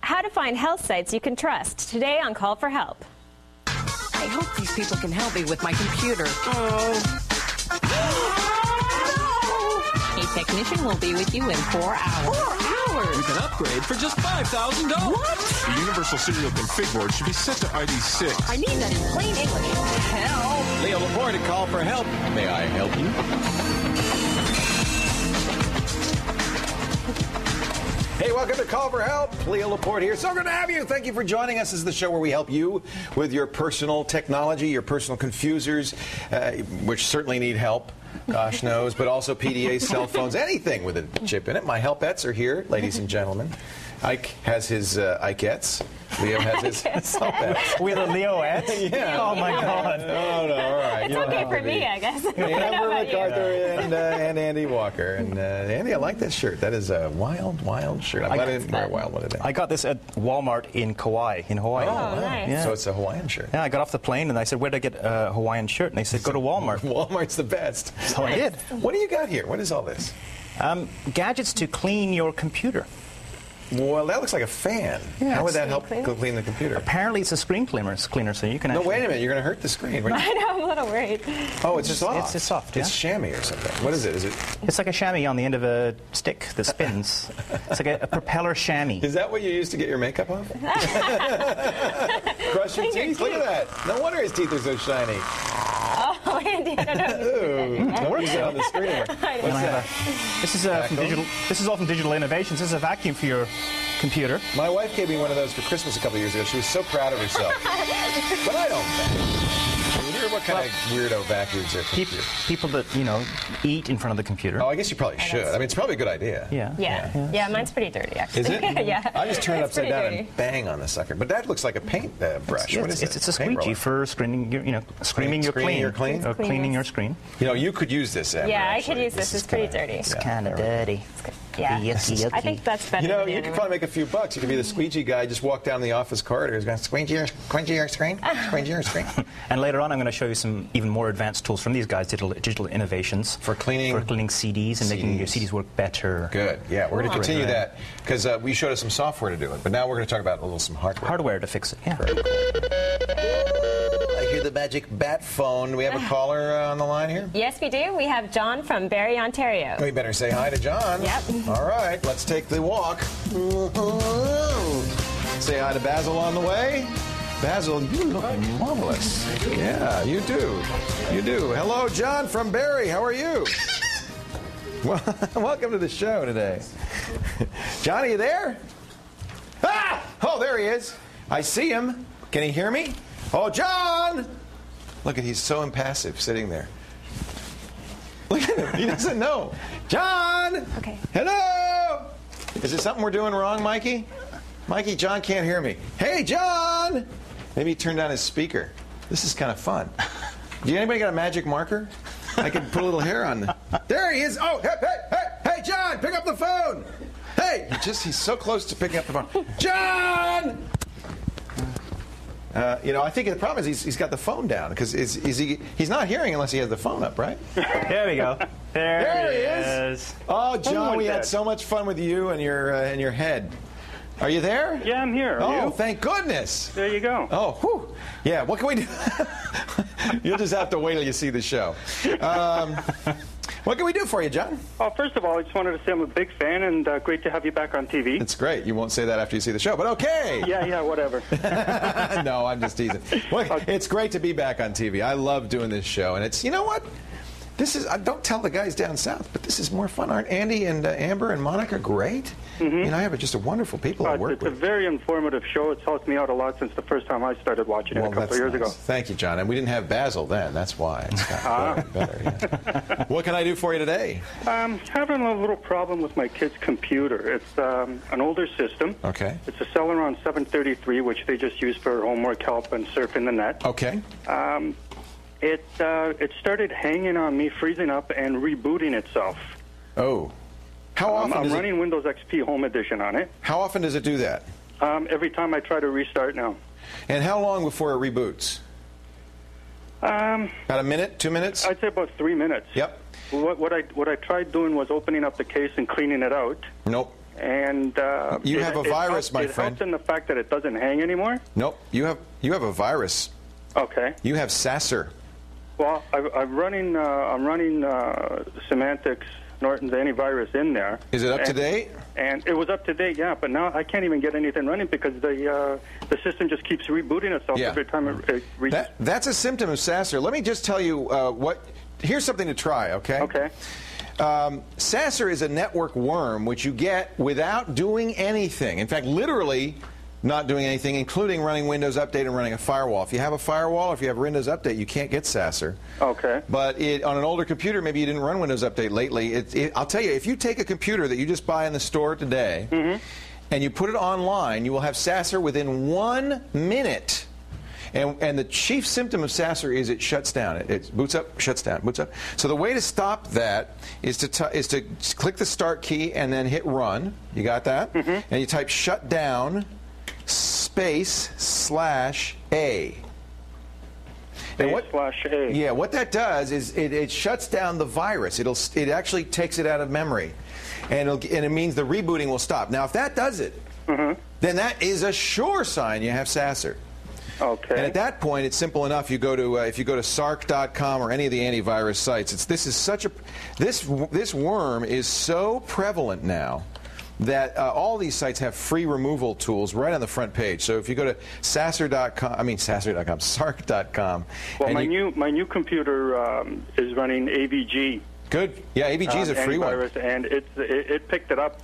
how to find health sites you can trust. Today on Call for Help. I hope these people can help me with my computer. A technician will be with you in 4 hours. 4 hours? You can upgrade for just $5,000. What? The Universal Serial Config Board should be set to ID6. I need that in plain English. Help! Leo Laporte at Call for Help. May I help you? Hey, welcome to Call for Help. Leo Laporte here. So good to have you. Thank you for joining us. This is the show where we help you with your personal technology, your personal confusers, which certainly need help. Gosh knows, but also PDAs, cell phones, anything with a chip in it. My helpettes are here, ladies and gentlemen. Ike has his Ikeettes. Leo has his helpettes. With a Leoette? Yeah. Oh, my God. No, all right. It's okay for me, I guess. Amber MacArthur and Andy Walker. And Andy, I like that shirt. That is a wild, wild shirt. I'm glad I didn't wear a wild one today. I got this at Walmart in Kauai, in Hawaii. Oh, nice. Yeah. So it's a Hawaiian shirt. Yeah, I got off the plane and I said, where'd I get a Hawaiian shirt? And they said, go to Walmart. Walmart's the best. So I did. What do you got here? What is all this? Gadgets to clean your computer. Well, that looks like a fan. Yeah, How would that help clean clean the computer? Apparently, it's a screen cleaner, so you can No, actually... wait a minute. You're going to hurt the screen. I know, I'm a little worried. Oh, it's just soft. It's soft, yeah. It's chamois or something. What is it? Is it? It's like a chamois on the end of a stick that spins. It's like a propeller chamois. Is that what you use to get your makeup off? Brush your teeth? Look at that. No wonder his teeth are so shiny. Oh, Andy, I don't know. Ooh, don't use it on the screen. What's that? This is from digital. This is all from Digital Innovations. This is a vacuum for your computer. My wife gave me one of those for Christmas a couple of years ago. She was so proud of herself. But I don't vacuum. I wonder what kind of weirdo vacuums are. People that, eat in front of the computer. Oh, I guess you probably should. I mean, it's probably a good idea. Yeah, mine's pretty dirty, actually. Is it? Yeah. I just turn it It's upside pretty down dirty. and bang on the sucker. But that looks like a paint brush. What is it? It's a Paint squeegee roller. for screening your, screaming your Screening clean. your clean? Or cleaning your screen. You could use this, Amber, Yeah, I actually. could use this. It's pretty dirty. It's kind of dirty. Yeah. Yucky. I think that's better. than the You other could one. probably make a few bucks. You could be the squeegee guy, just walk down the office corridors going, squeegee your screen, squeegee your screen. And later on, I'm going to show you some even more advanced tools from these guys, Digital Innovations. For cleaning CDs and making your CDs work better. Good. Yeah, we're going to continue that because we showed us some software to do it. But now we're going to talk about some hardware. Hardware to fix it, yeah. I hear the magic bat phone. Do we have a caller on the line here? Yes, we do. We have John from Barrie, Ontario. We better say hi to John. Yep. All right, let's take the walk. Say hi to Basil on the way. Basil, you look marvelous. Yeah, you do. You do. Hello, John from Barrie. How are you? Well, welcome to the show today. John, are you there? Ah! Oh, there he is. I see him. Can he hear me? Oh, John! Look at, he's so impassive sitting there. Look at him. He doesn't know. John! Okay. Hello! Is there something we're doing wrong, Mikey? Mikey, John can't hear me. Hey, John! Maybe he turned on his speaker. This is kind of fun. Do anybody got a magic marker? I could put a little hair on. There he is. Oh, hey, John, pick up the phone. Hey, he's so close to picking up the phone. John! I think the problem is he's got the phone down because he's not hearing unless he has the phone up, right? There we go. There he is. Oh, John, we had so much fun with you and your head. Are you there? Yeah, I'm here. Are you? Thank goodness. There you go. Oh, whew. Yeah, what can we do? You'll just have to wait till you see the show. What can we do for you, John? Well, first of all, I just wanted to say I'm a big fan and great to have you back on TV. It's great. You won't say that after you see the show, but okay. Yeah, whatever. No, I'm just teasing. Well, it's great to be back on TV. I love doing this show, and it's, you know what? This is, don't tell the guys down south, but this is more fun. Aren't Andy and Amber and Monica great? Mm-hmm. I have just a wonderful people I work with. with. It's a very informative show. It's helped me out a lot since the first time I started watching it a couple of years ago. Thank you, John. And we didn't have Basil then. That's why. It's gotten better. Yeah. What can I do for you today? I'm having a little problem with my kid's computer. It's an older system. Okay. It's a Celeron 733, which they just use for homework help and surfing the net. Okay. It started hanging on me, freezing up, and rebooting itself. Oh. How often? I'm running Windows XP Home Edition on it. How often does it do that? Every time I try to restart now. And how long before it reboots? About a minute, 2 minutes? I'd say about 3 minutes. Yep. What I tried doing was opening up the case and cleaning it out. Nope. And you have a virus, my friend. It helps friend. in the fact that it doesn't hang anymore. Nope, you have a virus. Okay. You have Sasser. Well, I'm running Semantics Norton's antivirus in there. Is it up to date? And it was up to date, yeah. But now I can't even get anything running because the system just keeps rebooting itself every time it reaches. That's a symptom of Sasser. Let me just tell you what. Here's something to try. Okay. Okay. Sasser is a network worm which you get without doing anything. In fact, literally not doing anything, including running Windows Update and running a firewall. If you have a firewall or if you have Windows Update, you can't get Sasser. Okay. But on an older computer, maybe you didn't run Windows Update lately. I'll tell you, if you take a computer that you just buy in the store today and you put it online, you will have Sasser within 1 minute. And the chief symptom of Sasser is it shuts down. It boots up, shuts down, boots up. So the way to stop that is to click the start key and then hit run. You got that? And you type shutdown /A. And /A. Yeah, what that does is it shuts down the virus. It actually takes it out of memory, and it means the rebooting will stop. Now, if that does it, then that is a sure sign you have Sasser. Okay. And at that point, it's simple enough. You go to if you go to sarc.com or any of the antivirus sites. This worm is so prevalent now that all these sites have free removal tools right on the front page. So if you go to sarc.com. Well, my new computer is running AVG. Good. Yeah, AVG is a free one. And it picked it up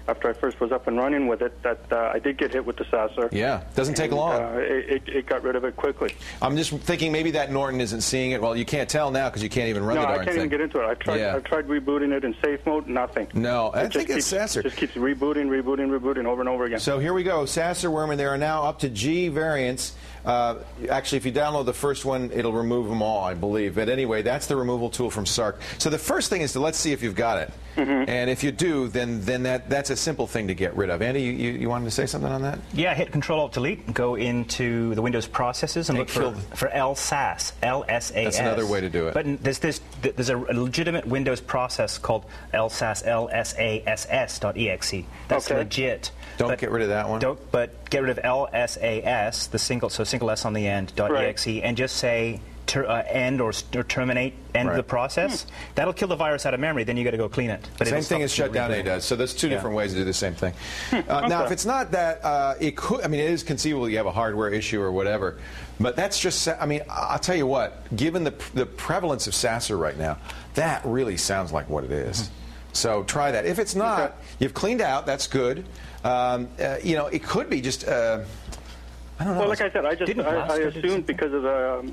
after I first was up and running with it, that I did get hit with the Sasser. Yeah, doesn't take long. It got rid of it quickly. I'm just thinking maybe that Norton isn't seeing it. Well, you can't tell now because you can't even run the darn thing. No, I can't even get into it. I've tried rebooting it in safe mode, nothing. No, I think it's Sasser. It just keeps rebooting over and over again. So here we go, Sasser worm, and there are now up to G variants. Actually, if you download the first one, it'll remove them all, I believe. But anyway, that's the removal tool from Sarc. So the first thing is to let's see if you've got it. And if you do, then that's a simple thing to get rid of. Andy, you wanted to say something on that? Yeah, hit Control-Alt-Delete, go into the Windows processes and look for LSAS, L-S-A-S. That's another way to do it. But there's a legitimate Windows process called LSAS, L-S-A-S-S.exe. That's legit. Don't get rid of that one. But get rid of LSAS, single S on the end, .exe, and just say end or terminate the process. That'll kill the virus out of memory. Then you got to go clean it. But same thing as shutdown A does. So there's two different ways to do the same thing. Now, if it's not that, it could. I mean, it is conceivable you have a hardware issue or whatever. But that's just. I mean, I'll tell you what. Given the prevalence of Sasser right now, that really sounds like what it is. So try that. If it's not, you've cleaned out. That's good. It could be just. I don't know. Well, like I said, I assumed because of the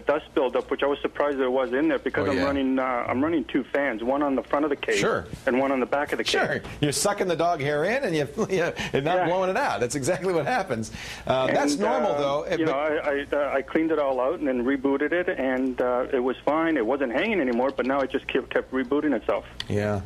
dust buildup, which I was surprised there was in there, because I'm running two fans, one on the front of the case and one on the back of the case. Sure, you're sucking the dog hair in and you're not blowing it out. That's exactly what happens. That's normal, though. I cleaned it all out and then rebooted it, and it was fine. It wasn't hanging anymore, but now it just kept rebooting itself. Yeah.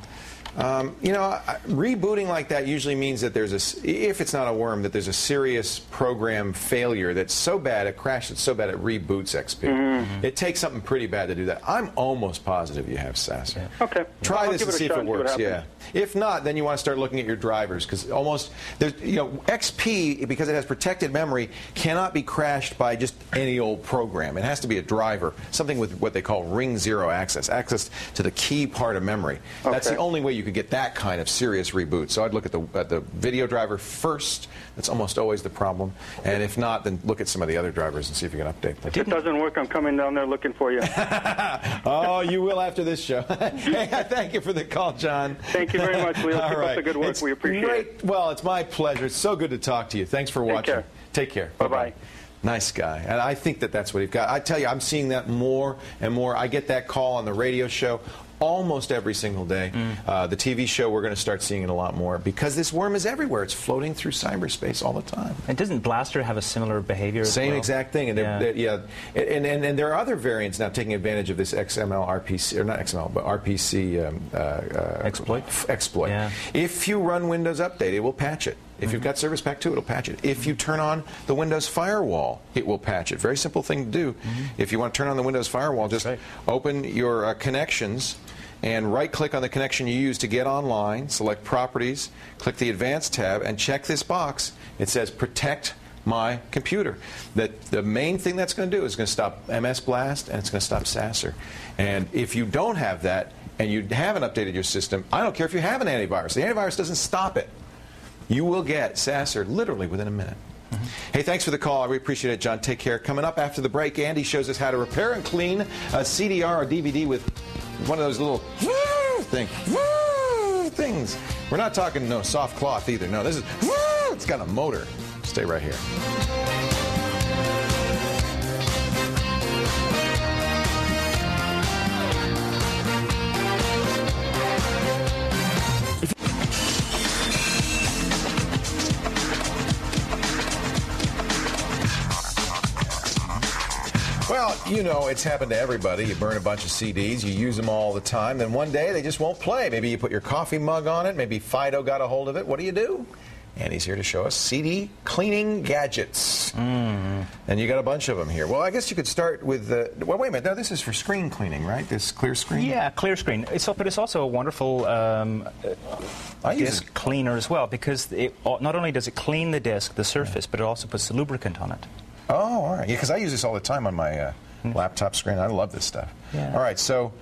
Rebooting like that usually means that if it's not a worm, that there's a serious program failure that's so bad, it crashes so bad it reboots XP. It takes something pretty bad to do that. I'm almost positive you have Sasser. Yeah. Okay. Try this and see if it works. Yeah. If not, then you want to start looking at your drivers, because XP, because it has protected memory, cannot be crashed by just any old program. It has to be a driver, something with what they call ring zero access to the key part of memory. Okay. That's the only way you could get that kind of serious reboot. So I'd look at the video driver first. That's almost always the problem. And if not, then look at some of the other drivers and see if you can update them. If it doesn't work, I'm coming down there looking for you. Oh, you will after this show. Hey, thank you for the call, John. Thank you very much, Leo. Keep up the good work. We appreciate it. Well, it's my pleasure. It's so good to talk to you. Thanks for watching. Take care. Bye-bye. Nice guy. And I think that's what he's got. I tell you, I'm seeing that more and more. I get that call on the radio show almost every single day. The TV show, we're going to start seeing it a lot more because this worm is everywhere. It's floating through cyberspace all the time. And doesn't Blaster have a similar behavior as well? Same exact thing. And and there are other variants now taking advantage of this XML RPC, or not XML, but RPC exploit. Yeah. If you run Windows Update, it will patch it. If you've got Service Pack 2, it'll patch it. If you turn on the Windows Firewall, it will patch it. Very simple thing to do. If you want to turn on the Windows Firewall, just open your connections and right-click on the connection you use to get online, select Properties, click the Advanced tab, and check this box. It says Protect My Computer. The main thing that's going to do is going to stop MS Blast, and it's going to stop Sasser. And if you don't have that, and you haven't updated your system, I don't care if you have an antivirus. The antivirus doesn't stop it. You will get Sasser literally within a minute. Hey, thanks for the call. I really appreciate it, John. Take care. Coming up after the break, Andy shows us how to repair and clean a CDR or DVD with one of those little things. We're not talking no soft cloth either. No, this is it's got a motor. Stay right here. Well, you know, it's happened to everybody. You burn a bunch of CDs, you use them all the time, then one day they just won't play. Maybe you put your coffee mug on it, maybe Fido got a hold of it. What do? And he's here to show us CD cleaning gadgets. And you got a bunch of them here. Well, I guess you could start with the... Well, wait a minute. Now, this is for screen cleaning, right? This clear screen? Yeah, clear screen. But it's also a wonderful disc cleaner as well, because not only does it clean the disc, the surface, but it also puts the lubricant on it. Oh, all right. Yeah, because I use this all the time on my laptop screen. I love this stuff. Yeah. All right, so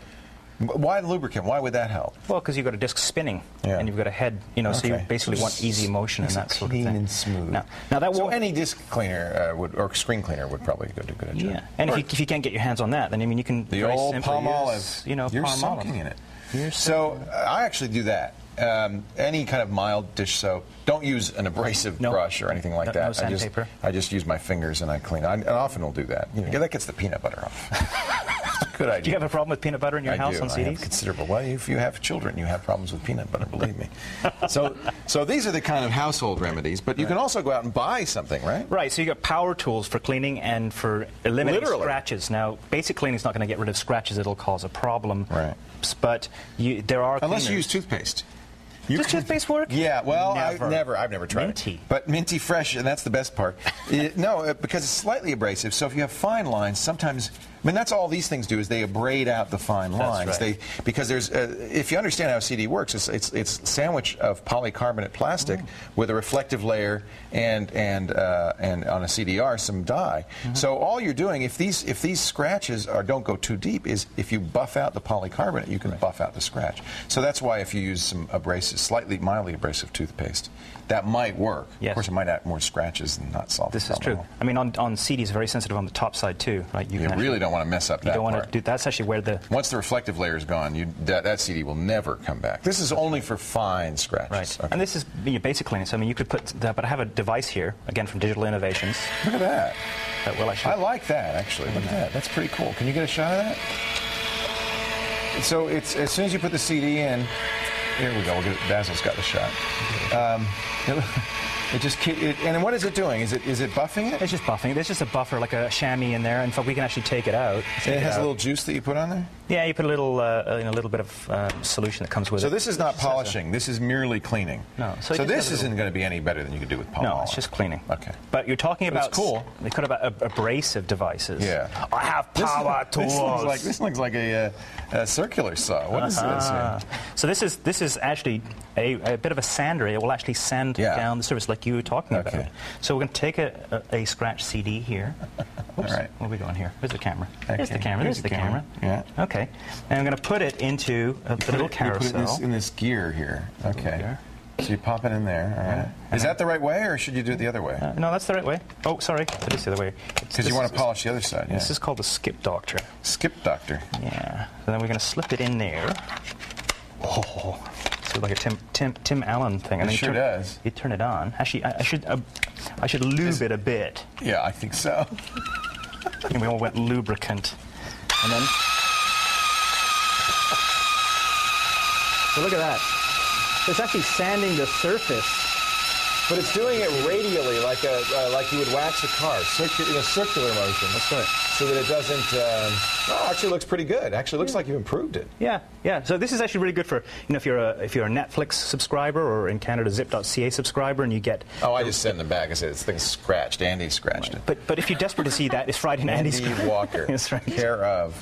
why lubricant? Why would that help? Well, because you've got a disc spinning, and you've got a head, so you basically want easy motion and that sort of thing. Clean and smooth. Now that so any disc cleaner or screen cleaner would probably do a good job. Yeah, and if you can't get your hands on that, then you can the old palm olive. You're soaking in it. So I actually do that. Any kind of mild dish soap. Don't use an abrasive brush or anything like that. No sandpaper. I just use my fingers and I clean. I often will do that. That gets the peanut butter off. Good idea. Do you have a problem with peanut butter in your house on CDs? I have considerable. Well, if you have children, you have problems with peanut butter, believe me. So these are the kind of household remedies, but you can also go out and buy something, right? Right. So you got power tools for cleaning and for eliminating scratches. Now, basic cleaning is not going to get rid of scratches. It'll cause a problem. Right. But there are unless you use toothpaste. Does toothpaste work? Yeah, well, I've never tried Minty. it. But minty fresh, and that's the best part. No, because it's slightly abrasive, so if you have fine lines, sometimes... I mean, that's all these things do is they abrade out the fine lines. That's right. Because there's, if you understand how a CD works, it's a sandwich of polycarbonate plastic with a reflective layer and on a CDR some dye. So all you're doing, if these scratches don't go too deep, is if you buff out the polycarbonate, you can buff out the scratch. So that's why if you use some mildly abrasive toothpaste, that might work. Yes. Of course, it might add more scratches and not solve this the problem. This is true. I mean, on CDs, very sensitive on the top side too, right? You really don't want to mess up that part. You don't want to do. That's actually where the once the reflective layer is gone, that CD will never come back. This is only for fine scratches. Right. Okay. And this is basic cleaning. So I mean, you could put that. But I have a device here again from Digital Innovations. Look at that. That will actually. I like that actually. Look at that. That's pretty cool. Can you get a shot of that? So it's as soon as you put the CD in. Here we go. Basil's got the shot. And what is it doing? Is it buffing it? It's just buffing. There's just a buffer, like a chamois in there. In fact, we can actually take it out. And it has a little juice that you put on there? Yeah, you put a little bit of solution that comes with it. So this is not polishing. This is merely cleaning. No. So this isn't going to be any better than you could do with palm olive. No, it's just cleaning. Okay. But you're talking about cool. They could have abrasive devices. Yeah. I have power tools. This looks like a circular saw. What is this here? So this is actually a bit of a sander. It will actually sand down the surface like you were talking about. So we're going to take a scratch CD here. Oops. All right. Where are we going here? Where's the camera? Okay. There's the camera. There's the camera. Yeah. Okay. And I'm going to put it into the little carousel. You put it in this gear here. Okay. So you pop it in there. All right. Is that the right way, or should you do it the other way? No, that's the right way. Oh, sorry. It is the other way. Because you want to polish the other side. Yeah. This is called the Skip Doctor. Skip Doctor. Yeah. So then we're going to slip it in there. Oh. So like a Tim Allen thing. It sure does. You turn it on. Actually, I should lube it a bit. Yeah, I think so. And we all went lubricant. And then... So look at that. It's actually sanding the surface. But it's doing it radially, like you would wax a car, in a circular motion. That's right. So that it doesn't. Actually looks pretty good. Actually looks like you've improved it. Yeah, yeah. So this is actually really good for if you're a Netflix subscriber or in Canada Zip.ca subscriber, and you get. Oh, I just send them back. I said this thing's scratched. Andy scratched it. But if you're desperate to see that, it's Friday Night. Andy Walker. That's right. Care of.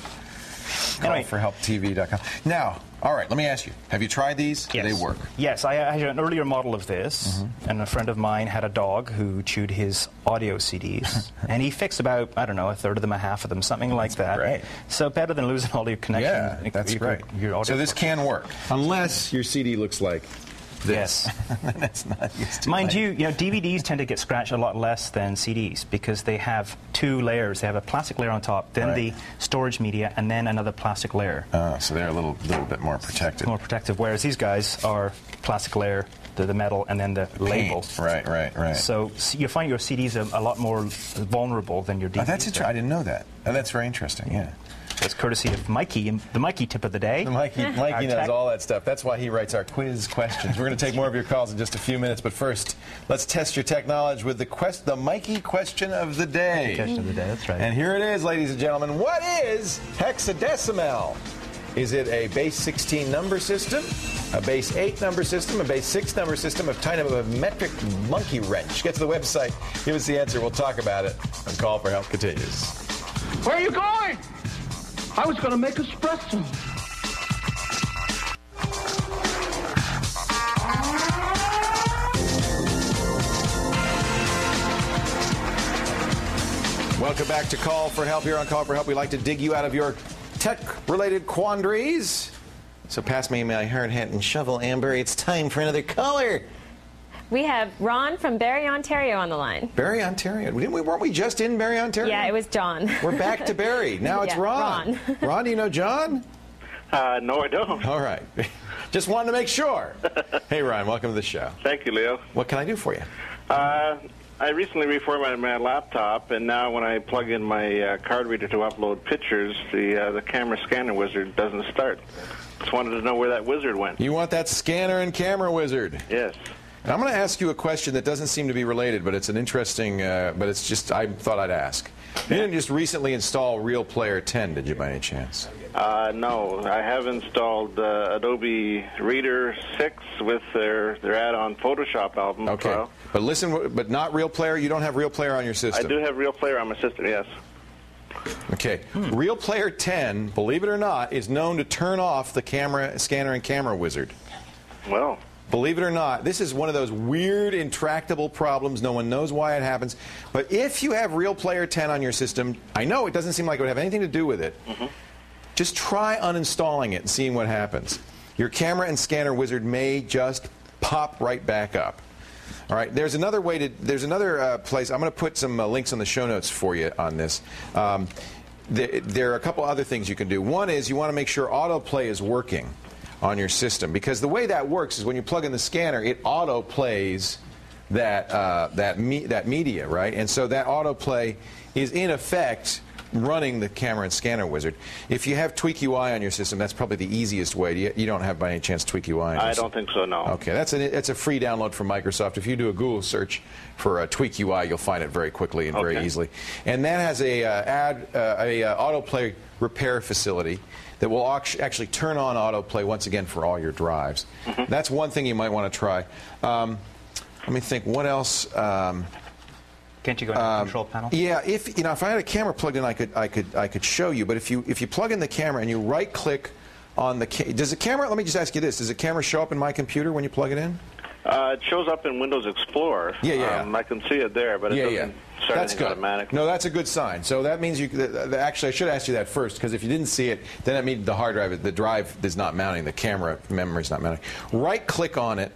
Anyway. Callforhelptv.com. Now. All right, let me ask you. Have you tried these? Yes. They work? Yes, I had an earlier model of this, and a friend of mine had a dog who chewed his audio CDs, and he fixed about, I don't know, a third of them, a half of them, something like that. Great. So better than losing all your connection. Yeah, that's great. So this can work, unless your CD looks like this. Yes. That's not used to Mind you, DVDs tend to get scratched a lot less than CDs because they have two layers. They have a plastic layer on top, then the storage media, and then another plastic layer. So they're a little bit more protected. More protective, whereas these guys are plastic layer, the metal, and then the label. Right. So you find your CDs are a lot more vulnerable than your DVDs. That's interesting. I didn't know that. That's very interesting, yeah. That's courtesy of Mikey, and the Mikey tip of the day. Mikey knows all that stuff. That's why he writes our quiz questions. We're going to take more of your calls in just a few minutes, but first, let's test your tech knowledge with the Mikey question of the day. Question of the day, that's right. And here it is, ladies and gentlemen. What is hexadecimal? Is it a base 16 number system, a base 8 number system, a base 6 number system, a kind of a metric monkey wrench? Get to the website, give us the answer, we'll talk about it. And Call for Help continues. Where are you going? I was going to make espresso. Welcome back to Call for Help. Here on Call for Help, we like to dig you out of your tech-related quandaries. So pass me my hard hat and shovel, Amber. It's time for another caller. We have Ron from Barrie, Ontario on the line. Barrie, Ontario. Weren't we just in Barrie, Ontario? Yeah, it was John. We're back to Barrie. Now it's Ron. Ron, do you know John? No, I don't. All right. Just wanted to make sure. Hey, Ron, welcome to the show. Thank you, Leo. What can I do for you? I recently reformatted my laptop, and now when I plug in my card reader to upload pictures, the camera scanner wizard doesn't start. Just wanted to know where that wizard went. You want that scanner and camera wizard? Yes. And I'm going to ask you a question that doesn't seem to be related, but it's an interesting, but it's just, I thought I'd ask. You didn't just recently install Real Player 10, did you, by any chance? No, I have installed Adobe Reader 6 with their add-on Photoshop album. Okay, but listen, but not Real Player? You don't have Real Player on your system? I do have Real Player on my system, yes. Okay, Real Player 10, believe it or not, is known to turn off the camera scanner and camera wizard. Well. Believe it or not, this is one of those weird, intractable problems. No one knows why it happens. But if you have Real Player 10 on your system, I know it doesn't seem like it would have anything to do with it. Just try uninstalling it and seeing what happens. Your camera and scanner wizard may just pop right back up. All right, there's another way to, there's another place. I'm going to put some links on the show notes for you on this. There are a couple other things you can do. One is you want to make sure autoplay is working on your system, because the way that works is when you plug in the scanner, it autoplays that media, right? And so that autoplay is in effect running the camera and scanner wizard. If you have Tweak UI on your system, that's probably the easiest way. You don't have by any chance Tweak UI on your system? I don't think so, no. Okay, that's a free download from Microsoft. If you do a Google search for Tweak UI, you'll find it very quickly and very easily. And that has a autoplay repair facility that will actually turn on autoplay once again for all your drives. That's one thing you might want to try. Let me think. What else? Can't you go into the control panel? Yeah, if I had a camera plugged in, I could show you. But if you plug in the camera and you right-click on the does the camera? Let me just ask you this: does the camera show up in my computer when you plug it in? It shows up in Windows Explorer. Yeah. I can see it there, but it doesn't start anything automatically. No, that's a good sign. So that means actually, I should ask you that first, because if you didn't see it, then that means the hard drive, the drive is not mounting, the camera memory is not mounting. Right-click on it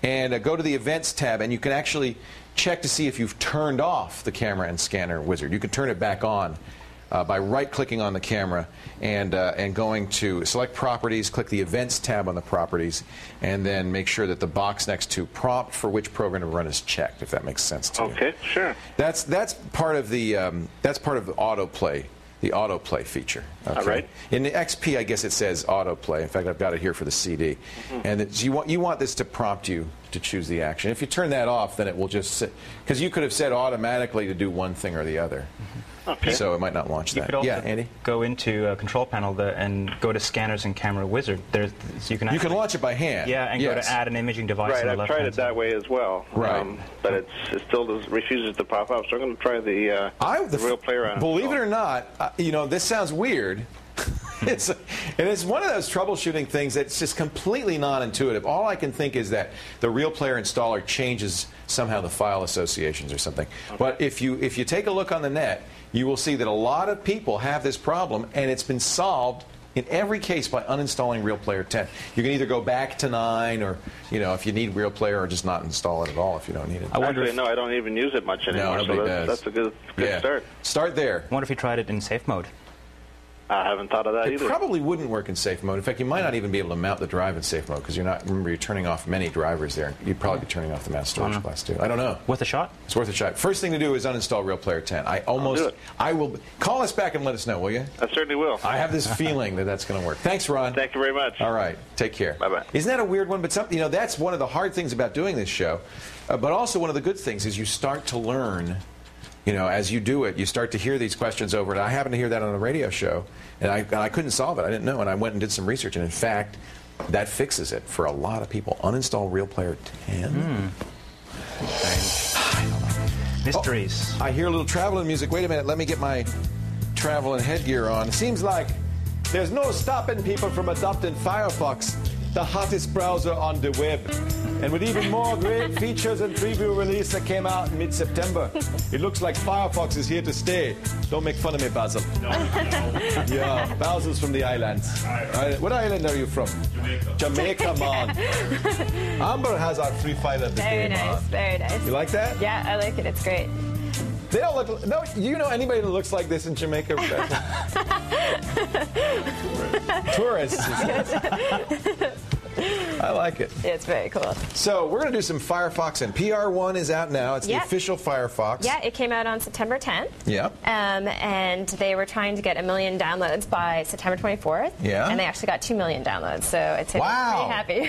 and go to the Events tab, and you can actually check to see if you've turned off the camera and scanner wizard. You can turn it back on by right-clicking on the camera and going to Select Properties, click the Events tab on the Properties, and then make sure that the box next to Prompt for which program to run is checked, if that makes sense to you. Okay, sure. That's part of the autoplay. The autoplay feature. Okay? All right. In the XP, I guess it says autoplay. In fact, I've got it here for the CD. And you want this to prompt you to choose the action. If you turn that off, then it will just sit, because you could have set automatically to do one thing or the other. Okay. So it might not launch that. You could also Andy? go into a control panel and go to Scanners and Camera Wizard. So you can launch it by hand. Yeah, and go to Add an Imaging Device on the left. Right, I've tried it that way as well. Right. But it still refuses to pop up, so I'm going to try the Real Player on it. Believe it or not, this sounds weird, it's one of those troubleshooting things that's just completely non-intuitive. All I can think is that the Real Player installer changes somehow the file associations or something. But if you take a look on the net, you will see that a lot of people have this problem, and it's been solved in every case by uninstalling Real Player 10. You can either go back to 9, or if you need Real Player, or just not install it at all if you don't need it. I don't even use it much anymore. No, nobody does. That's a good start. Start there. I wonder if you tried it in safe mode. I haven't thought of that either. It probably wouldn't work in safe mode. In fact, you might not even be able to mount the drive in safe mode because you're turning off many drivers there. You'd probably be turning off the mass storage class too. I don't know. Worth a shot? It's worth a shot. First thing to do is uninstall Real Player 10. I will call us back and let us know, will you? I certainly will. I have this feeling that that's going to work. Thanks, Ron. Thank you very much. All right. Take care. Bye-bye. Isn't that a weird one? But that's one of the hard things about doing this show. But also one of the good things is you start to learn. As you do it, you start to hear these questions over. And I happened to hear that on a radio show, and I couldn't solve it. I didn't know, and I went and did some research, and in fact, that fixes it for a lot of people. Uninstall Real Player 10. Mysteries. I hear a little traveling music. Wait a minute. Let me get my traveling headgear on. It seems like there's no stopping people from adopting Firefox, the hottest browser on the web. And with even more great features and preview release that came out in mid-September, it looks like Firefox is here to stay. Don't make fun of me, Basil. No. Yeah, Basil's from the islands. Right. What island are you from? Jamaica. Jamaica, man. Amber has our free file of the day, man. Very nice. You like that? Yeah, I like it. It's great. They don't look. No, you know anybody that looks like this in Jamaica? Tourists. I like it. It's very cool. So we're going to do some Firefox, and PR1 is out now. It's the official Firefox. Yeah, it came out on September 10th. Yeah. And they were trying to get 1 million downloads by September 24th. Yeah. And they actually got 2 million downloads, so it's pretty happy.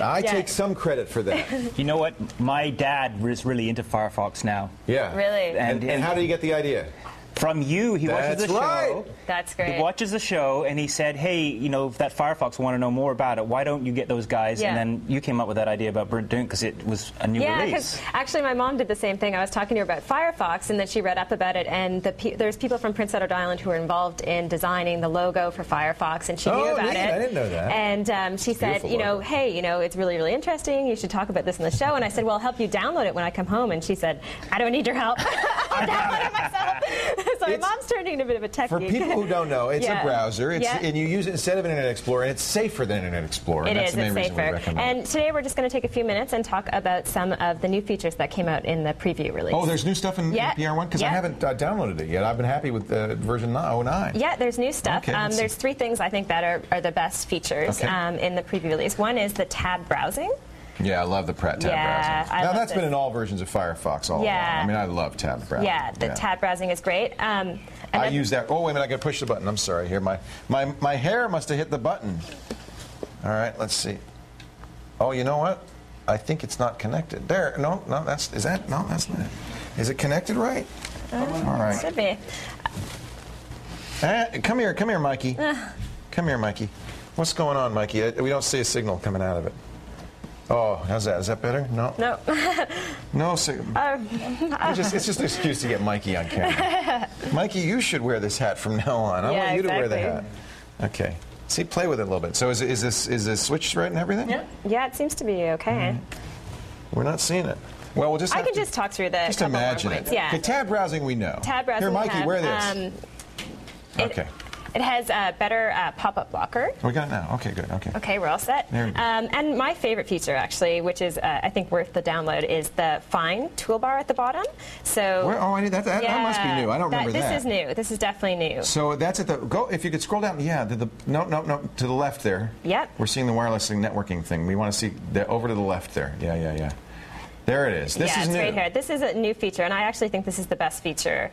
I take some credit for that. You know what? My dad is really into Firefox now. Yeah. Really? And how did you get the idea? From you, he watches the show. That's great. He watches the show, and he said, hey, if that Firefox want to know more about it, why don't you get those guys? Yeah. And then you came up with that idea about doing it because it was a new Yeah, release. because actually my mom did the same thing. I was talking to her about Firefox, and then she read up about it, and there's people from Prince Edward Island who were involved in designing the logo for Firefox, and she knew about it. I didn't know that. And she said, hey, it's really, really interesting. You should talk about this in the show. And I said, well, I'll help you download it when I come home. And she said, I don't need your help. I'll download it myself. So my mom's turning into a bit of a tech For geek. people who don't know, it's a browser, and you use it instead of Internet Explorer, and it's safer than Internet Explorer. It That's is, the main it's reason we safer. recommend And it. today we're just going to take a few minutes and talk about some of the new features that came out in the preview release. Oh, there's new stuff in PR1? Because I haven't downloaded it yet. I've been happy with version 09. Yeah, there's new stuff. Okay, there's 3 things I think that are the best features in the preview release. One is the tab browsing. Yeah, I love the tab browsing. Now, that's been in all versions of Firefox all along. I mean, I love tab browsing. Yeah, the tab browsing is great. I use that. Oh, wait a minute, I got to push the button. I'm sorry. Here, my hair must have hit the button. All right, let's see. Oh, you know what? I think it's not connected. There. No, that's not it. Is it connected right? All right. Should be. Come here, Mikey. Come here, Mikey. What's going on, Mikey? We don't see a signal coming out of it. Oh, how's that? Is that better? No. No. No. It's just an excuse to get Mikey on camera. Mikey, you should wear this hat from now on. I want you to wear the hat. Okay. See, play with it a little bit. So is this switch right and everything? Yeah, it seems to be okay. We're not seeing it. Well, we'll just. I can just talk through the. Just imagine it. Yeah. Okay, tab browsing we know. Tab browsing. Here, Mikey, wear this. Okay. It has a better pop-up blocker. We got it now. Okay, good. Okay. Okay, we're all set. There we go. And my favorite feature, actually, which is I think worth the download, is the Find toolbar at the bottom. So. I need that. That must be new. I don't remember that. This is new. This is definitely new. So that's at the go. If you could scroll down, no, to the left there. Yep. We're seeing the wireless networking thing. We want to see over to the left there. Yeah. There it is. This is new. Right here. This is a new feature, and I actually think this is the best feature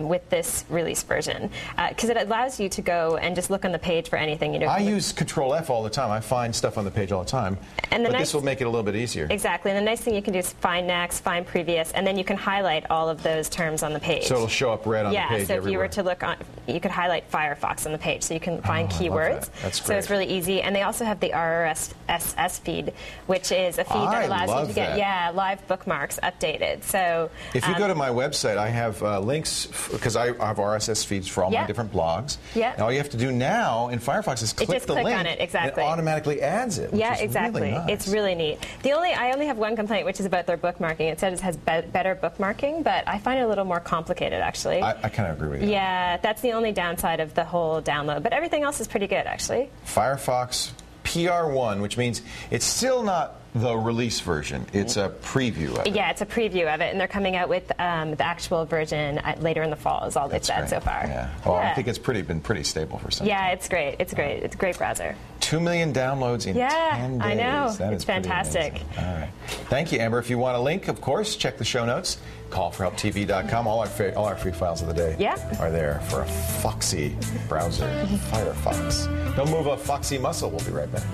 with this release version because it allows you to go and just look on the page for anything. I use Control F all the time. I find stuff on the page all the time. But this will make it a little bit easier. Exactly. And the nice thing you can do is find next, find previous, and then you can highlight all of those terms on the page. So it'll show up red on the page. Yeah. So if you were to look on, you could highlight Firefox on the page, so you can find keywords. That's great. So it's really easy. And they also have the RSS feed, which is a feed that allows you to get live bookmarks updated. So if you go to my website, I have links because I have RSS feeds for all my different blogs. Yeah. And all you have to do now in Firefox is click the link. On it, exactly. And it automatically adds it. Which is exactly. Really nice. It's really neat. I only have one complaint, which is about their bookmarking. It says it has better bookmarking, but I find it a little more complicated, actually. I kind of agree with you. Yeah, that's the only downside of the whole download. But everything else is pretty good, actually. Firefox PR1, which means it's still not the release version. It's a preview of it. Yeah, it's a preview of it, and they're coming out with the actual version later in the fall, is all they've said so far. Yeah. Well, I think it's been pretty stable for some time. Yeah, it's great. It's great. It's a great browser. 2 million downloads in 10 days. I know. That it's fantastic. All right. Thank you, Amber. If you want a link, of course, check the show notes. Callforhelptv.com. All our free files of the day are there for a foxy browser, Firefox. Don't move a foxy muscle. We'll be right back.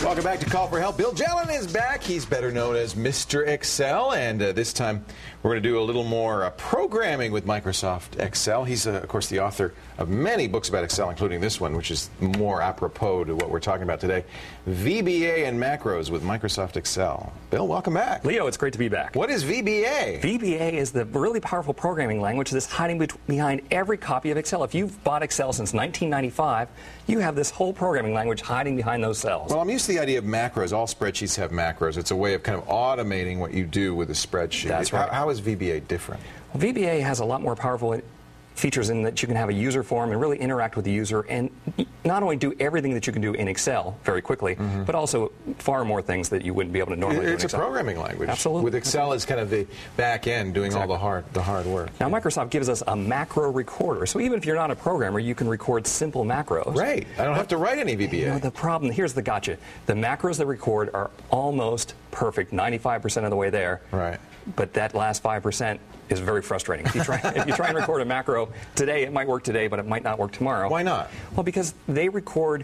Welcome back to Call for Help. Bill Jelen is back. He's better known as Mr. Excel, and this time we're going to do a little more programming with Microsoft Excel. He's, of course, the author of many books about Excel, including this one, which is more apropos to what we're talking about today, VBA and Macros with Microsoft Excel. Bill, welcome back. Leo, it's great to be back. What is VBA? VBA is the really powerful programming language that's hiding behind every copy of Excel. If you've bought Excel since 1995, you have this whole programming language hiding behind those cells. Well, I'm used to the idea of macros. All spreadsheets have macros. It's a way of kind of automating what you do with a spreadsheet. That's right. How is VBA different? Well, VBA has a lot more powerful features in that you can have a user form and really interact with the user and not only do everything that you can do in Excel very quickly, but also far more things that you wouldn't be able to normally do in Excel. It's a programming language. Absolutely. With Excel as kind of the back end doing all the hard work. Now, Microsoft gives us a macro recorder. So even if you're not a programmer, you can record simple macros. Right. I don't have to write any VBA. You know, the problem, here's the gotcha. The macros that record are almost perfect, 95% of the way there. Right. But that last 5% is very frustrating. If you try and record a macro today, it might work today, but it might not work tomorrow. Why not? Well, because they record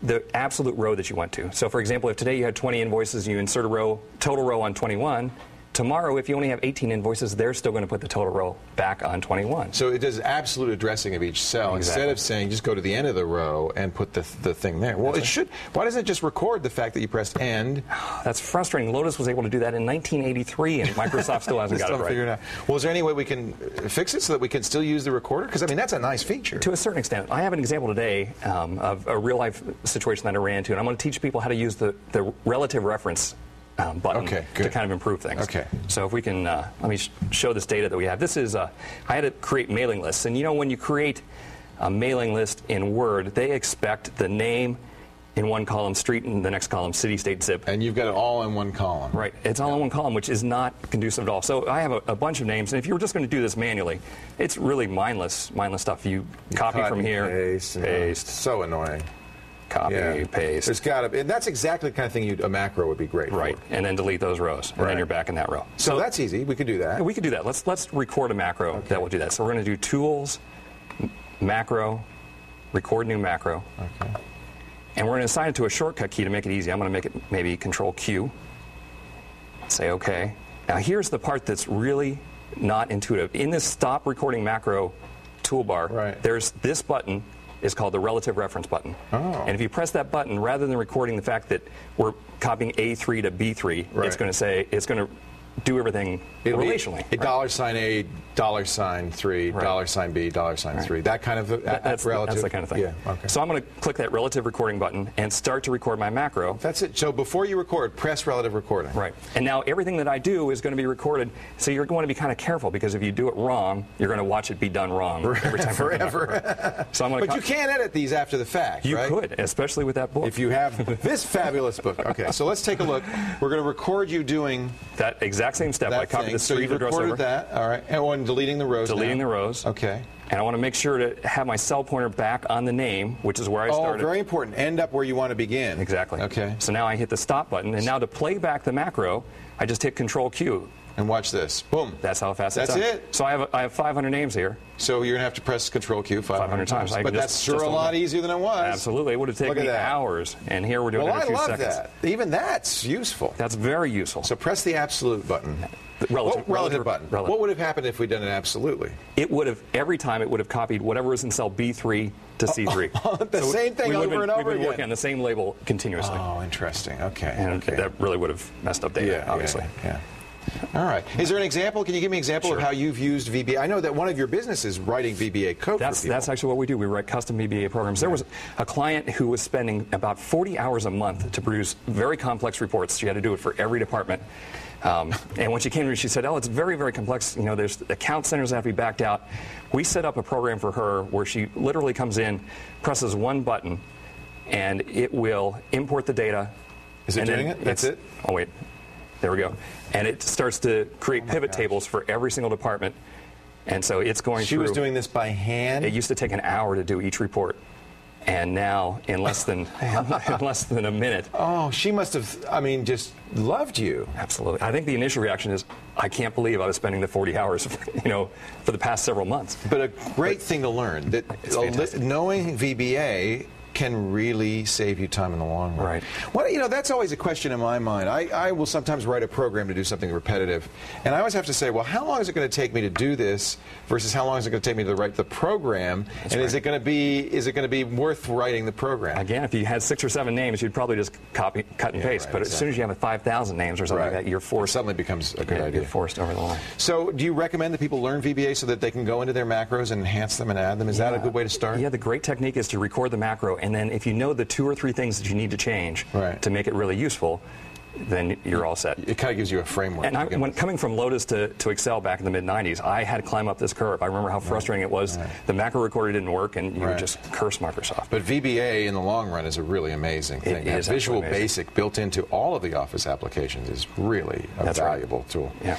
the absolute row that you went to. So, for example, if today you had 20 invoices, you insert a total row on 21, tomorrow, if you only have 18 invoices, they're still going to put the total row back on 21. So it does absolute addressing of each cell instead of saying just go to the end of the row and put the thing there. Well, it should. Why doesn't it just record the fact that you pressed end? That's frustrating. Lotus was able to do that in 1983, and Microsoft still hasn't got it right. Figured out. Well, is there any way we can fix it so that we can still use the recorder? Because, I mean, that's a nice feature. To a certain extent. I have an example today of a real-life situation that I ran into, and I'm going to teach people how to use the relative reference button to kind of improve things. Okay. So if we can, let me show this data that we have. This is, I had to create mailing lists. And you know, when you create a mailing list in Word, they expect the name in one column, street in the next column, city, state, zip. And you've got it all in one column. Right. It's all in one column, which is not conducive at all. So I have a bunch of names, and if you were just going to do this manually, it's really mindless stuff. You copy from here, paste. So annoying. Copy, paste. There's got to, and that's exactly the kind of thing a macro would be great for. And then delete those rows, and then you're back in that row. So that's easy. We could do that. Yeah, we could do that. Let's record a macro that will do that. So we're going to do Tools, Macro, Record New Macro. Okay. And we're going to assign it to a shortcut key to make it easy. I'm going to make it maybe Control Q. Say OK. Now here's the part that's really not intuitive. In this Stop Recording Macro toolbar, there's this button. Is called the relative reference button. And if you press that button, rather than recording the fact that we're copying A3 to B3, it's going to say, it's going to do everything relationally. A $A, $3, $B, $3. That kind of that's relative. That's the kind of thing. Yeah. Okay. So I'm going to click that relative recording button and start to record my macro. That's it. So before you record, press relative recording. Right. And now everything that I do is going to be recorded. So you're going to be kind of careful because if you do it wrong, you're going to watch it be done wrong every time. Forever. So I'm going but you can edit these after the fact. You could, especially with that book. If you have this fabulous book. Okay. So let's take a look. We're going to record you doing that exact same step. I copied the street address over. So you recorded that. All right. And deleting the rows. Deleting the rows. Okay. And I want to make sure to have my cell pointer back on the name, which is where I started. Oh, very important. End up where you want to begin. Exactly. Okay. So now I hit the stop button, and now to play back the macro, I just hit Control Q. And watch this. Boom. That's how fast it's done. That's it. So I have 500 names here. So you're going to have to press Control-Q 500 times. But that's sure a lot easier than it was. Absolutely. It would have taken me hours. And here we're doing it in a few seconds. I love that. Even that's useful. That's very useful. So press the absolute button. Relative button. Relative. What would have happened if we'd done it absolutely? It would have, every time, it would have copied whatever was in cell B3 to C3. The same thing over and over again. We've been working on the same label continuously. Oh, interesting. Okay. And that really would have messed up data, obviously. Yeah. All right. Is there an example? Can you give me an example of how you've used VBA? I know that one of your businesses is writing VBA code for people. That's actually what we do. We write custom VBA programs. There was a client who was spending about 40 hours a month to produce very complex reports. She had to do it for every department. And when she came to me, she said, it's very, very complex. You know, there's account centers that have to be backed out. We set up a program for her where she literally comes in, presses one button, and it will import the data. Is it doing it? That's it? Oh, wait. There we go. And it starts to create pivot tables for every single department. And so it's going through. She was doing this by hand? It used to take an hour to do each report. And now, in less than a minute. Oh, she must have, just loved you. Absolutely. I think the initial reaction is, I can't believe I was spending the 40 hours, for the past several months. But a great thing to learn, that knowing VBA can really save you time in the long run. Right. Well, that's always a question in my mind. I will sometimes write a program to do something repetitive, and I always have to say, well, how long is it going to take me to do this versus how long is it going to take me to write the program? Is it going to be worth writing the program? Again, if you had 6 or 7 names, you'd probably just cut and paste. But as soon as you have 5,000 names or something like that, you're forced. It suddenly becomes a good idea. You're forced over the line. So, do you recommend that people learn VBA so that they can go into their macros and enhance them and add them? Is that a good way to start? Yeah, the great technique is to record the macro, and then if you know the 2 or 3 things that you need to change to make it really useful, then you're all set. It kind of gives you a framework. And when coming from Lotus to Excel back in the mid-90s, I had to climb up this curve. I remember how frustrating it was. The macro recorder didn't work, and you would just curse Microsoft. But VBA, in the long run, is a really amazing thing. It is Visual Basic built into all of the Office applications is really a valuable tool. Yeah.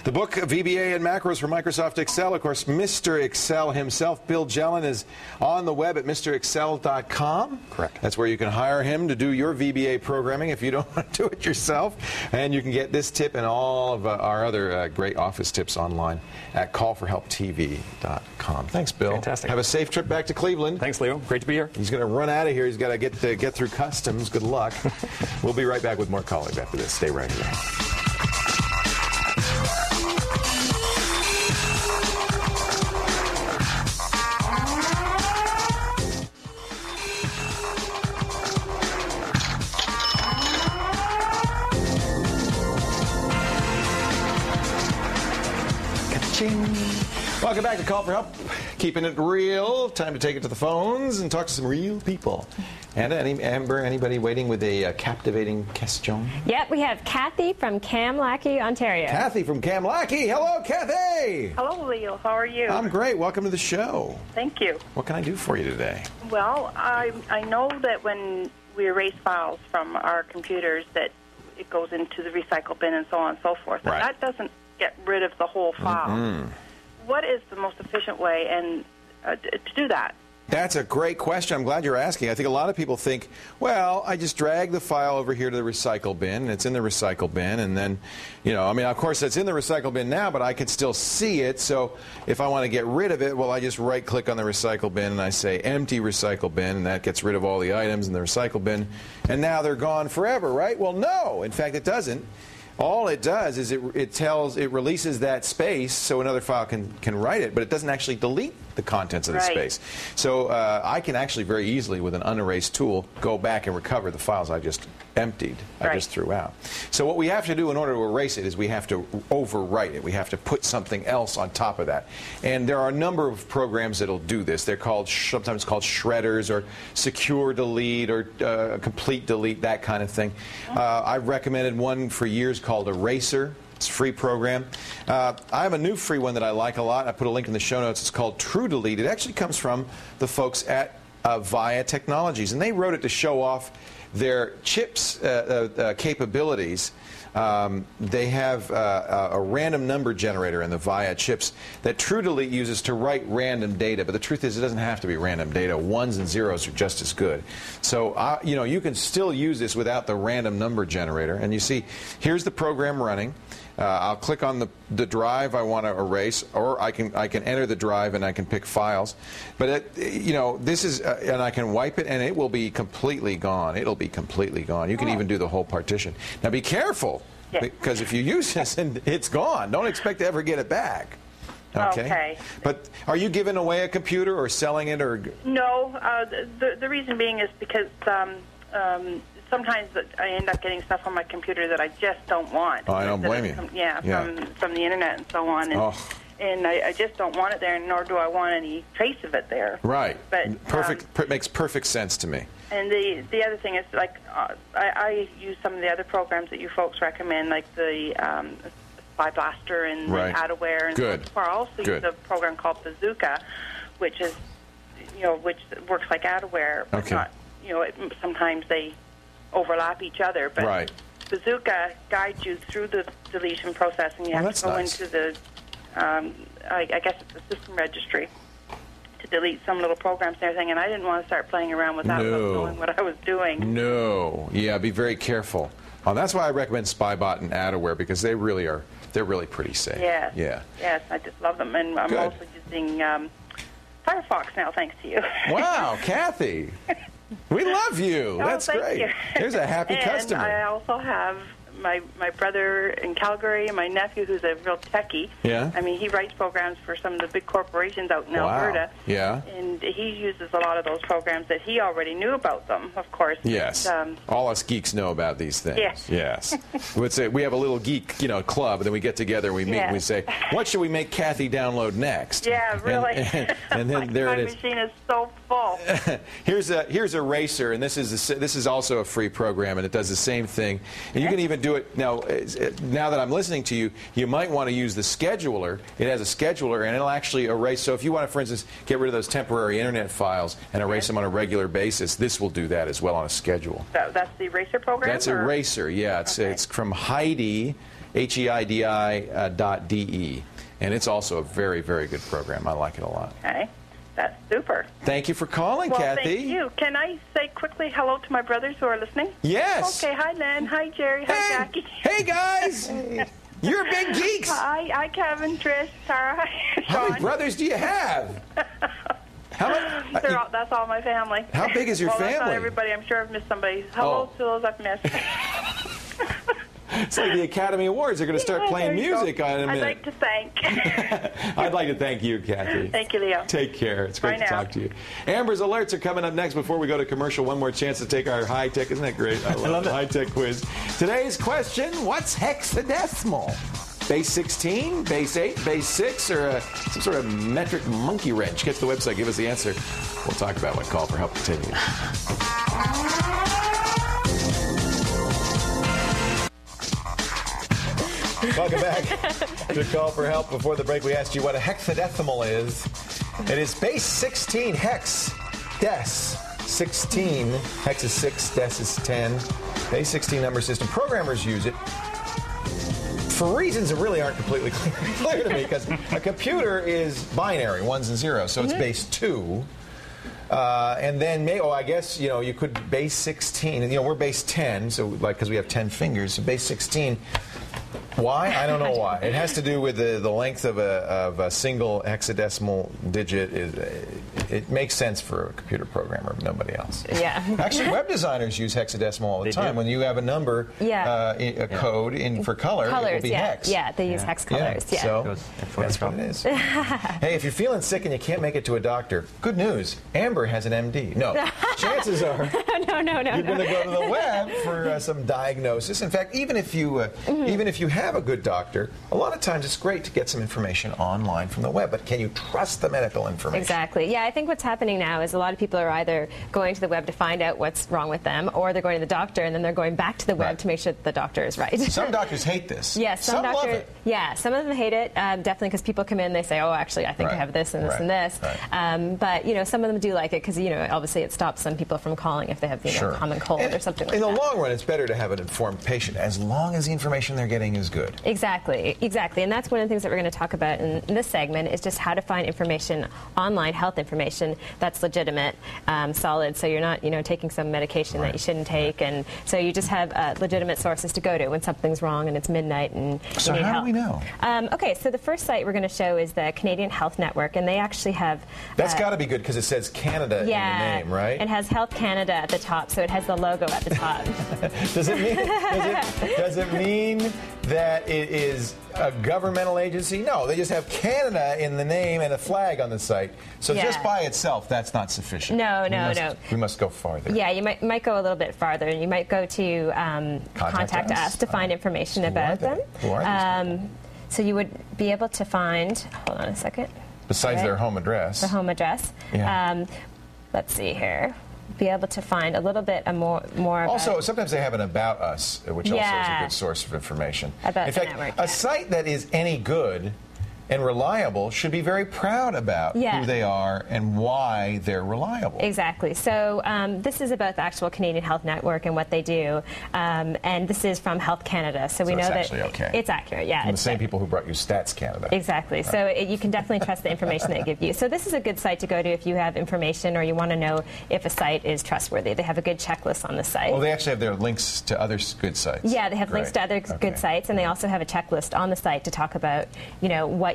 The book, VBA and Macros for Microsoft Excel. Of course, Mr. Excel himself, Bill Jelen, is on the web at MrExcel.com. Correct. That's where you can hire him to do your VBA programming if you don't want to do it yourself. And you can get this tip and all of our other great Office tips online at callforhelptv.com. Thanks, Bill. Fantastic. Have a safe trip back to Cleveland. Thanks, Leo. Great to be here. He's going to run out of here. He's got to get through customs. Good luck. We'll be right back with more colleagues after this. Stay right here. Welcome back to Call for Help. Keeping it real. Time to take it to the phones and talk to some real people. And Amber, anybody waiting with a captivating question? Yep, we have Kathy from Kamlaki, Ontario. Kathy from Kamlaki. Hello, Kathy. Hello, Leo. How are you? I'm great. Welcome to the show. Thank you. What can I do for you today? Well, I know that when we erase files from our computers that it goes into the recycle bin and so on and so forth. Right. And that doesn't get rid of the whole file. Mm-hmm. What is the most efficient way to do that? That's a great question. I'm glad you're asking. I think a lot of people think, well, I just drag the file over here to the recycle bin, and it's in the recycle bin, and then, of course, it's in the recycle bin now, but I can still see it, so if I want to get rid of it, well, I just right-click on the recycle bin, and I say empty recycle bin, and that gets rid of all the items in the recycle bin, and now they're gone forever, right? Well, no. In fact, it doesn't. All it does is it releases that space so another file can write it, but it doesn't actually delete the contents of the space. So I can actually very easily, with an unerased tool, go back and recover the files I just emptied, I just threw out. So what we have to do in order to erase it is we have to overwrite it. We have to put something else on top of that. And there are a number of programs that'll do this. They're sometimes called shredders or secure delete or complete delete, that kind of thing. I've recommended one for years called Eraser. It's a free program. I have a new free one that I like a lot. I put a link in the show notes. It's called True Delete. It actually comes from the folks at VIA Technologies, and they wrote it to show off their chips capabilities. They have a random number generator in the VIA chips that True Delete uses to write random data, but the truth is it doesn't have to be random data. Ones and zeros are just as good. So, you can still use this without the random number generator. And you see, here's the program running. I'll click on the drive I want to erase, or I can enter the drive and I can pick files. But this is, and I can wipe it and it will be completely gone. It'll be completely gone. You can even do the whole partition. Now be careful, because if you use this and it's gone, don't expect to ever get it back. Okay. But are you giving away a computer or selling it, or? No. The reason being is because sometimes I end up getting stuff on my computer that I just don't want. Oh, I don't blame you. From the internet and so on. And I just don't want it there, nor do I want any trace of it there. Right. But makes perfect sense to me. And the other thing is, like, I use some of the other programs that you folks recommend, like the Spy Blaster and Adaware, and Good. I also use a program called Bazooka, which is, which works like Adaware, but not, sometimes they overlap each other. But Bazooka guides you through the deletion process, and you have to go into the, I guess it's the system registry, to delete some little programs and everything. And I didn't want to start playing around with that without knowing what I was doing. No. Yeah, be very careful. That's why I recommend Spybot and Adaware, because they really are. They're really pretty safe. Yes. Yeah. Yes, I just love them, and I'm also using Firefox now, thanks to you. Wow, Kathy, we love you. That's great. You. There's a happy customer. I also have my brother in Calgary and my nephew, who's a real techie. Yeah. I mean, he writes programs for some of the big corporations out in Alberta. Yeah. And he uses a lot of those programs that he already knew about them, of course. Yes. All us geeks know about these things. Yes. Yes. We have a little geek, club, and then we get together and we meet and we say, what should we make Kathy download next? Yeah, really. And then there it is. My machine is so full. Here's Eraser, and this is also a free program, and it does the same thing. And you can even do it now. Now that I'm listening to you, you might want to use the scheduler. It has a scheduler, and it'll actually erase. So if you want to, for instance, get rid of those temporary internet files and erase them on a regular basis, this will do that as well on a schedule. That's the Eraser program? That's Eraser, yeah. It's from Heidi, HEIDI.de. And it's also a very, very good program. I like it a lot. Okay. That's super. Thank you for calling, Kathy. Thank you. Can I say quickly hello to my brothers who are listening? Yes. Okay. Hi, Len. Hi, Jerry. Hi, Jackie. Hey, guys. You're big geeks. Hi, Kevin, Trish, Sarah. How many brothers do you have? That's all my family. How big is your family? That's not everybody. I'm sure I've missed somebody. Hello to those I've missed. It's like the Academy Awards. They're going to start playing music on a minute. I'd like to thank. I'd like to thank you, Kathy. Thank you, Leo. Take care. It's great to talk to you. Amber's Alerts are coming up next. Before we go to commercial, one more chance to take our high-tech. Isn't that great? I love the high-tech quiz. Today's question, what's hexadecimal? Base 16, base 8, base 6, or some sort of metric monkey wrench? Get to the website. Give us the answer. We'll talk about what Call for Help continues. Welcome back to Call for Help. Before the break, we asked you what a hexadecimal is. It is base 16, hex, des, 16. Hex is 6, des is 10. Base 16 number system. Programmers use it for reasons that really aren't completely clear to me, because a computer is binary, ones and zeros, so it's base 2. And then, I guess, you could base 16. We're base 10, so because we have 10 fingers, so base 16. Why? I don't know why. It has to do with the length of a single hexadecimal digit. It makes sense for a computer programmer, but nobody else. Yeah. Actually, web designers use hexadecimal all the time. When you have a number, a code for color, it will be hex. Yeah, they use hex colors. Yeah. So that's what it is. Hey, if you're feeling sick and you can't make it to a doctor, good news. Amber has an MD. No. Chances are no. You're going to go to the web for some diagnosis. In fact, even if you have a good doctor, a lot of times it's great to get some information online from the web, but can you trust the medical information? Exactly. Yeah, I think what's happening now is a lot of people are either going to the web to find out what's wrong with them, or they're going to the doctor and then they're going back to the web to make sure that the doctor is right. Some doctors hate this. Yes, some doctors love it. Yeah, some of them hate it, definitely, because people come in, they say, oh, actually, I think I have this and this and this. But, some of them do like it because, obviously it stops some people from calling if they have common cold or something like that. In the long run, it's better to have an informed patient as long as the information they're getting is good. Exactly. And that's one of the things that we're going to talk about in this segment is just how to find information online, health information, information that's legitimate, solid, so you're not, taking some medication that you shouldn't take, and so you just have legitimate sources to go to when something's wrong and it's midnight and so you need help. How do we know? Okay, so the first site we're going to show is the Canadian Health Network, and they actually have... That's got to be good because it says Canada in the name, right? It has Health Canada at the top, so it has the logo at the top. Does it mean that it is a governmental agency? No, they just have Canada in the name and a flag on the site. So just by itself, that's not sufficient. No. We must go farther. Yeah, you might go a little bit farther. You might go to contact us to find information about them. Who are these people? So you would be able to find, hold on a second. Besides their home address. The home address. Yeah. Let's see here. Be able to find a little bit more also, sometimes they have an About Us, which also is a good source of information. About in fact, network, a site that is any good and reliable should be very proud about who they are and why they're reliable. Exactly. So this is about the actual Canadian Health Network and what they do, and this is from Health Canada. So we know that it's accurate. Yeah, from the same people who brought you Stats Canada. Exactly. Right. So you can definitely trust the information they give you. So this is a good site to go to if you have information or you want to know if a site is trustworthy. They have a good checklist on the site. Well, they actually have their links to other good sites. Yeah, they have links to other good sites, and they also have a checklist on the site to talk about,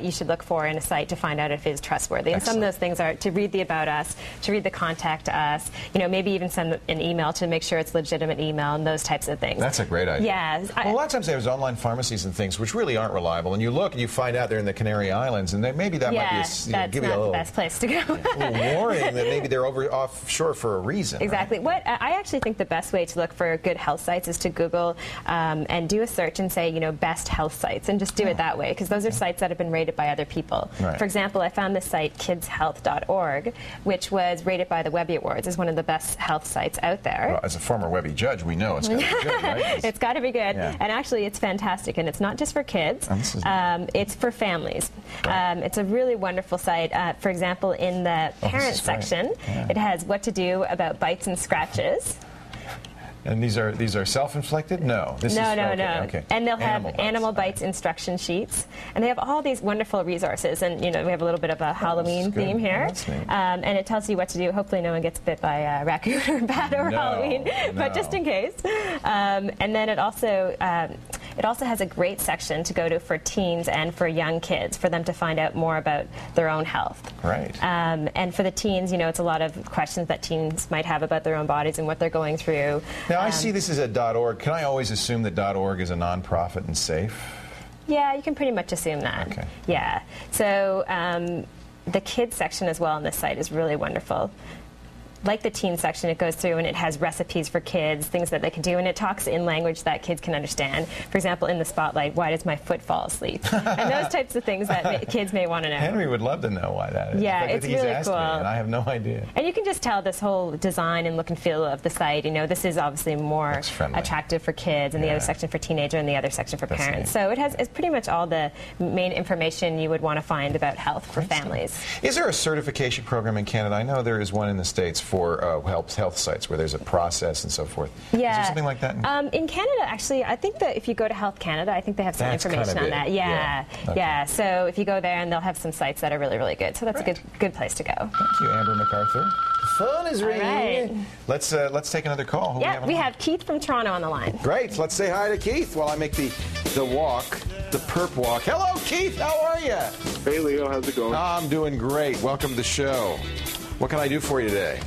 what you should look for in a site to find out if it is trustworthy. And some of those things are to read the About Us, to read the Contact Us, maybe even send an email to make sure it's legitimate email and those types of things. That's a great idea. Yeah. Well, a lot of times there's online pharmacies and things which really aren't reliable, and you look and you find out they're in the Canary Islands, and maybe that might be give you a little, the best place to go. a little warning that maybe they're offshore for a reason. Exactly. Right? I actually think the best way to look for good health sites is to Google and do a search and say, best health sites, and just do it that way, because those are sites that have been rated by other people. Right. For example, I found the site kidshealth.org, which was rated by the Webby Awards as one of the best health sites out there. Well, as a former Webby judge, we know it's got to be good, right? It's got to be good. Yeah. And actually, it's fantastic. And it's not just for kids. It's for families. Right. It's a really wonderful site. For example, in the parents section, it has what to do about bites and scratches. And these are self-inflicted? No. No. Okay. And they'll have animal bites instruction sheets. And they have all these wonderful resources. And, we have a little bit of a Halloween theme here. And it tells you what to do. Hopefully no one gets bit by a raccoon or bat over Halloween, but just in case. And then it also has a great section to go to for teens and for young kids, for them to find out more about their own health. Right. And for the teens, it's a lot of questions that teens might have about their own bodies and what they're going through. Now, I see this as a .org. Can I always assume that .org is a nonprofit and safe? Yeah, you can pretty much assume that. Okay. Yeah. So the kids section as well on this site is really wonderful. Like the teen section, it goes through and it has recipes for kids, things that they can do, and it talks in language that kids can understand. For example, in the spotlight, why does my foot fall asleep? And those types of things that kids may want to know. Henry would love to know why that is. Yeah, it's really cool. And I have no idea. And you can just tell this whole design and look and feel of the site. This is obviously more attractive for kids, and the other section for teenager, and the other section for parents. So it's pretty much all the main information you would want to find about health for families. Is there a certification program in Canada? I know there is one in the States for health sites where there's a process and so forth. Yeah. Is there something like that? In Canada, actually, I think that if you go to Health Canada, I think they have some information on that. Yeah. Okay. Yeah. So if you go there, and they'll have some sites that are really, really good. So that's a good place to go. Thank you, Amber MacArthur. The phone is ringing. Right. Let's take another call. Yeah, we have Keith from Toronto on the line. Great. Let's say hi to Keith while I make the walk, the perp walk. Hello, Keith. How are you? Hey, Leo. How's it going? I'm doing great. Welcome to the show. What can I do for you today?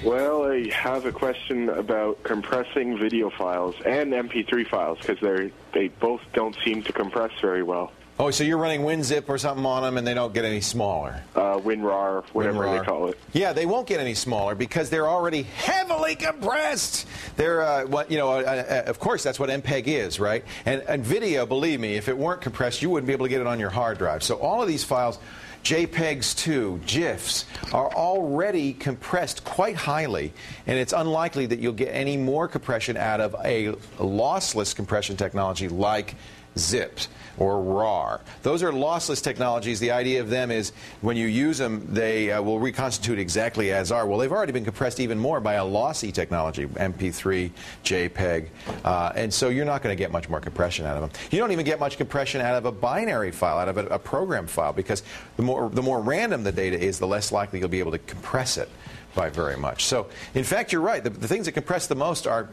Well, I have a question about compressing video files and MP3 files, because they both don't seem to compress very well. Oh, so you're running WinZip or something on them, and they don't get any smaller? WinRAR, whatever they call it. Yeah, they won't get any smaller because they're already heavily compressed. They're of course, that's what MPEG is, right? And video, believe me, if it weren't compressed, you wouldn't be able to get it on your hard drive. So all of these files, JPEGs too, GIFs, are already compressed quite highly, and it's unlikely that you'll get any more compression out of a lossless compression technology like zipped, or RAR. Those are lossless technologies. The idea of them is when you use them, they will reconstitute exactly as are. Well, they've already been compressed even more by a lossy technology, MP3, JPEG, and so you're not going to get much more compression out of them. You don't even get much compression out of a binary file, out of a program file, because the more random the data is, the less likely you'll be able to compress it by very much. So, in fact, you're right. The things that compress the most are,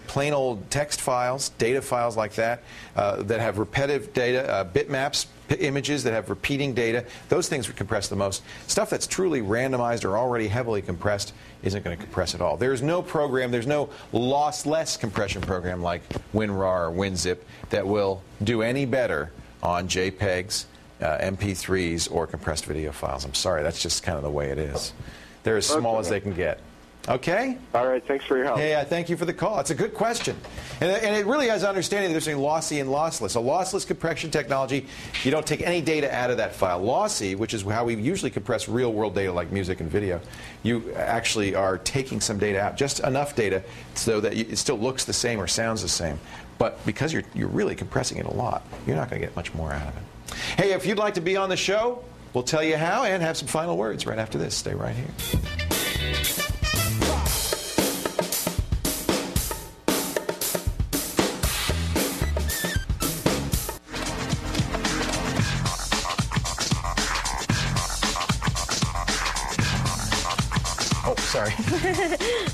plain old text files, data files like that, that have repetitive data, bitmaps, images that have repeating data. Those things would compress the most. Stuff that's truly randomized or already heavily compressed isn't going to compress at all. There's no program, there's no lossless compression program like WinRAR or WinZip that will do any better on JPEGs, MP3s, or compressed video files. I'm sorry, that's just kind of the way it is. They're as small as they can get. Okay? All right, thanks for your help. Hey, thank you for the call. It's a good question. And it really has understanding that there's lossy and lossless. A lossless compression technology, you don't take any data out of that file. Lossy, which is how we usually compress real-world data like music and video, you actually are taking some data out, just enough data so that it still looks the same or sounds the same. But because you're really compressing it a lot, you're not going to get much more out of it. Hey, if you'd like to be on the show, we'll tell you how and have some final words right after this. Stay right here. Oh, sorry.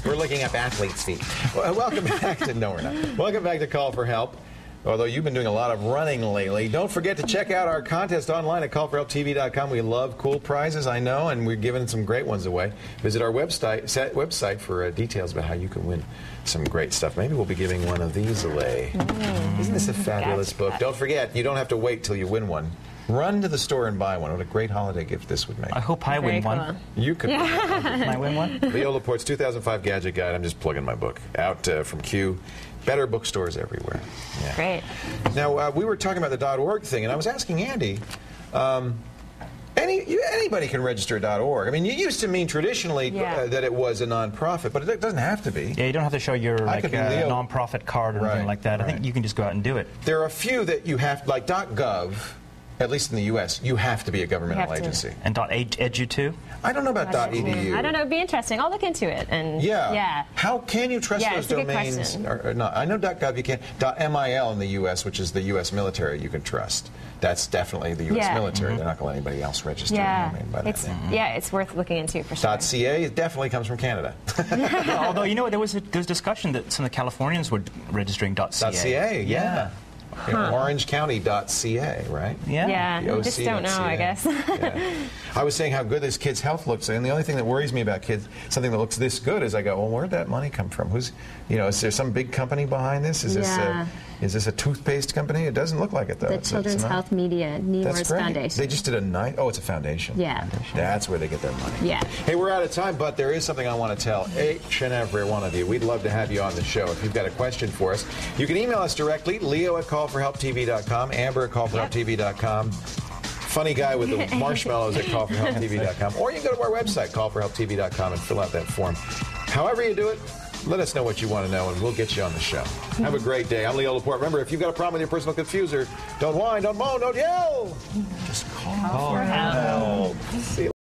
We're looking up athletes' feet. Well, welcome back to... No, we're not. Welcome back to Call for Help. Although you've been doing a lot of running lately, don't forget to check out our contest online at callforhelptv.com. We love cool prizes, I know, and we're giving some great ones away. Visit our website for details about how you can win some great stuff. Maybe we'll be giving one of these away. Isn't this a fabulous book? Don't forget, you don't have to wait till you win one. Run to the store and buy one. What a great holiday gift this would make. I hope I win one. You could. Can I win one? Leo Laporte's 2005 Gadget Guide. I'm just plugging my book. Out from Q. Better bookstores everywhere. Yeah. Great. Now, we were talking about the .org thing, and I was asking Andy, anybody can register .org. I mean, it used to mean traditionally that it was a nonprofit, but it doesn't have to be. Yeah, you don't have to show your nonprofit card or anything like that. I think you can just go out and do it. There are a few that you have, like .gov. At least in the U.S., you have to be a governmental agency. And .edu too? I don't know about .edu. I don't know. It'd be interesting. I'll look into it. And how can you trust those domains? Or not? I know .gov you can. .mil in the U.S., which is the U.S. military, you can trust. That's definitely the U.S. military. They're not going to let anybody else register a domain by that name. Yeah, it's worth looking into for sure. .ca it definitely comes from Canada. Although, there was discussion that some of the Californians were registering .ca. .ca, yeah. OrangeCounty.ca, right? Yeah, you just don't know, I guess. I was saying how good this kid's health looks, and the only thing that worries me about kids, something that looks this good, is I go, well, where'd that money come from? Who's, is there some big company behind this? Is this a toothpaste company? It doesn't look like it, though. The Children's Health Media Nemours Foundation. They just did it's a foundation. Yeah. That's where they get their money. Yeah. Hey, we're out of time, but there is something I want to tell each and every one of you. We'd love to have you on the show. If you've got a question for us, you can email us directly, leo@callforhelptv.com, amber@callforhelptv.com. Funny guy with the marshmallows at callforhelptv.com. Or you can go to our website, callforhelptv.com, and fill out that form. However you do it, let us know what you want to know, and we'll get you on the show. Have a great day. I'm Leo Laporte. Remember, if you've got a problem with your personal confuser, don't whine, don't moan, don't yell. Just call for help. See you.